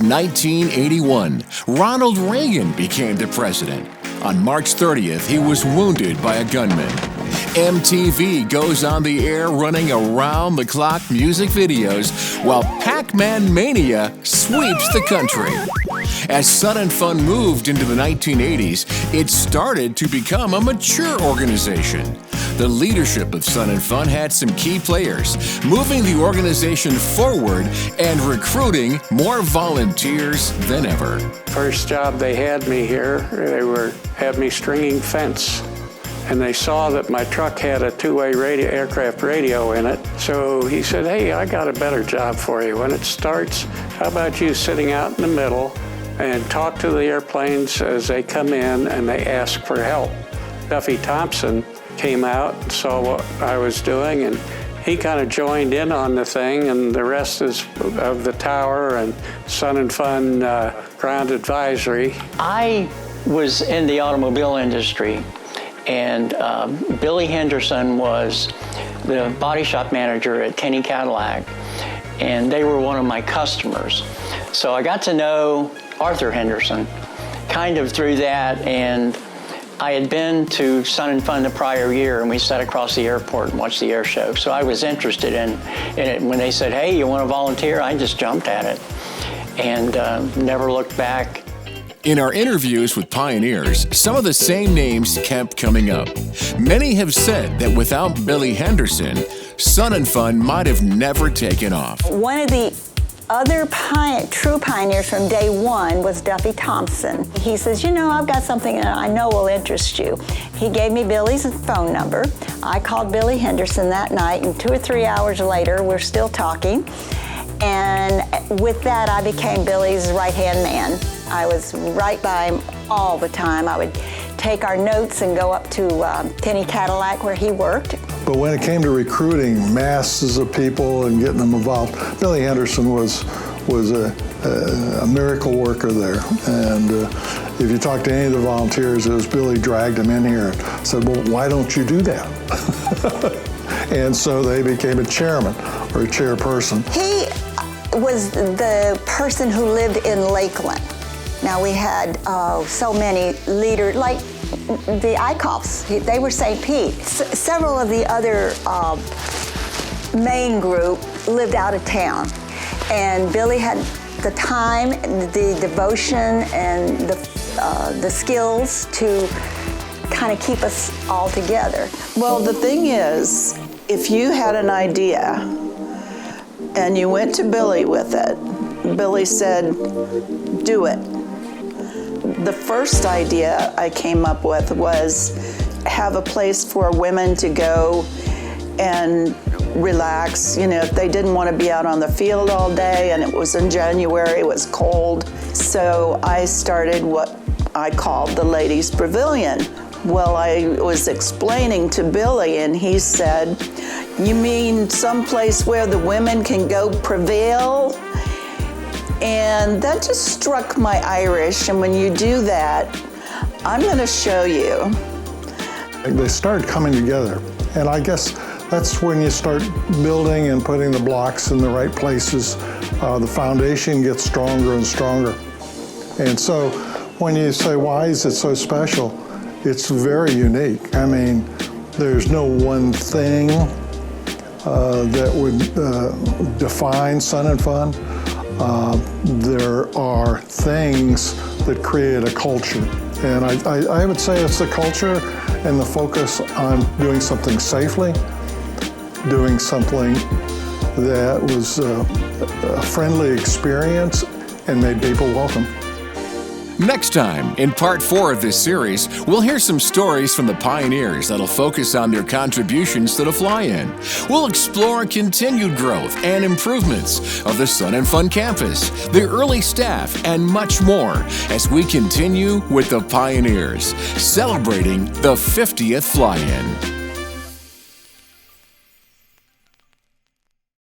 1981. Ronald Reagan became the president. On March 30th, he was wounded by a gunman. MTV goes on the air running around-the-clock music videos while Pac-Man Mania sweeps the country. As Sun and Fun moved into the 1980s, it started to become a mature organization. The leadership of Sun and Fun had some key players, moving the organization forward and recruiting more volunteers than ever. First job they had me here, had me stringing fence. And they saw that my truck had a two-way aircraft radio in it. So he said, hey, I got a better job for you. When it starts, how about you sitting out in the middle and talk to the airplanes as they come in and they ask for help. Duffy Thompson came out and saw what I was doing, and he kind of joined in on the thing, and the rest is of the tower and Sun and Fun Ground Advisory. I was in the automobile industry, and Billy Henderson was the body shop manager at Kenny Cadillac, and they were one of my customers. So I got to know Arthur Henderson kind of through that, and I had been to Sun and Fun the prior year, and we sat across the airport and watched the air show. So I was interested in it. When they said, hey, you want to volunteer? I just jumped at it and never looked back. In our interviews with pioneers, some of the same names kept coming up. Many have said that without Billy Henderson, Sun and Fun might have never taken off. One of the other true pioneers from day one was Duffy Thompson. He says, you know, I've got something that I know will interest you. He gave me Billy's phone number. I called Billy Henderson that night, and 2 or 3 hours later, we're still talking. And with that, I became Billy's right-hand man. I was right by him all the time. I would take our notes and go up to Kenny Cadillac where he worked. But when it came to recruiting masses of people and getting them involved, Billy Henderson was a miracle worker there. And if you talk to any of the volunteers, it was Billy dragged them in here and said, well, why don't you do that? And so they became a chairman or a chairperson. He was the person who lived in Lakeland. Now we had so many leaders, like the Eichhoffs, they were St. Pete. Several of the other main group lived out of town. And Billy had the time, the devotion, and the skills to kind of keep us all together. Well, the thing is, if you had an idea and you went to Billy with it, Billy said, do it. The first idea I came up with was have a place for women to go and relax. You know, if they didn't want to be out on the field all day, and it was in January, it was cold. So I started what I called the Ladies' Pavilion. Well, I was explaining to Billy, and he said, you mean someplace where the women can go prevail? And that just struck my Irish, and when you do that, I'm going to show you. They started coming together, and I guess that's when you start building and putting the blocks in the right places. The foundation gets stronger and stronger. And so when you say, why is it so special? It's very unique. I mean, there's no one thing that would define Sun and Fun. There are things that create a culture. And I would say it's the culture and the focus on doing something safely, doing something that was a friendly experience and made people welcome. Next time, in part 4 of this series, we'll hear some stories from the pioneers that'll focus on their contributions to the fly-in. We'll explore continued growth and improvements of the Sun and Fun campus, the early staff, and much more as we continue with the pioneers, celebrating the 50th fly-in.